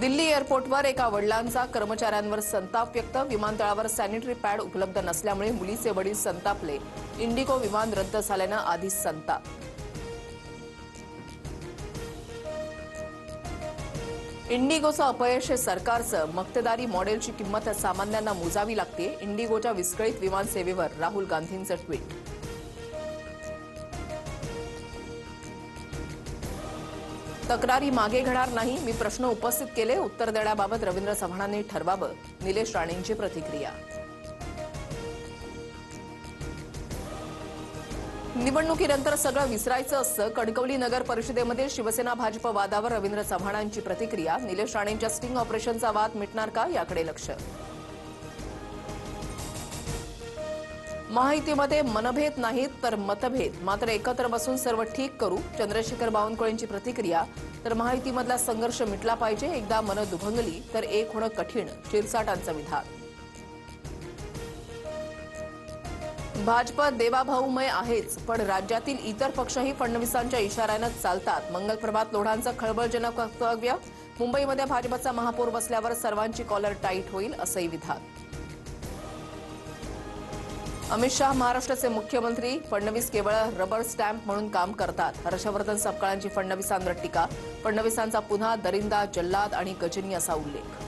दिल्ली एअरपोर्टवर एका वडिलांचा कर्मचाऱ्यांवर संताप व्यक्त. विमानतळावर सॅनिटरी पॅड उपलब्ध नसल्यामुळे मुलीचे वडील संतापले. इंडिगो विमान रद्द झाल्यानं आधीच संताप. इंडिगोचं अपयश हे सरकारचं. मक्तेदारी मॉडेलची किंमत सामान्यांना मोजावी लागते. इंडिगोच्या विस्कळीत विमानसेवेवर राहुल गांधींचं ट्विट. तक्रारी मागे घेणार नाही. मी प्रश्न उपस्थित केले. उत्तर देण्याबाबत रवींद्र चव्हाणांनी ठरवावं. निलेश राणेंची प्रतिक्रिया. निवडणुकीनंतर सगळं विसरायचं असतं. कणकवली नगर परिषदेमध्ये शिवसेना भाजप वादावर रवींद्र चव्हाणांची प्रतिक्रिया. निलेश राणेंच्या स्टिंग ऑपरेशनचा वाद मिटणार का, याकडे लक्ष. महायुतीमध्ये मनभेद नाहीत तर मतभेद. मात्र एकत्र बसून सर्व ठीक करू. चंद्रशेखर बावनकुळेंची प्रतिक्रिया. तर महायुतीमधला संघर्ष मिटला पाहिजे. एकदा मन दुभंगली तर एक होणं कठीण. शिरसाटांचं विधान. भाजप देवाभाऊमय आहेच, पण राज्यातील इतर पक्षही फडणवीसांच्या इशाऱ्यानं चालतात. मंगलप्रभात लोढांचं खळबळजनक वक्तव्य. मुंबईमध्ये भाजपचा महापौर बसल्यावर सर्वांची कॉलर टाईट होईल, असंही विधान. अमित शाह महाराष्ट्राचे मुख्यमंत्री. फडणवीस केवळ रबर स्टॅम्प म्हणून काम करतात. हर्षवर्धन सपकाळांची फडणवीसांवर टीका. फडणवीसांचा पुन्हा दरिंदा, जल्लाद आणि गजनी असा उल्लेख.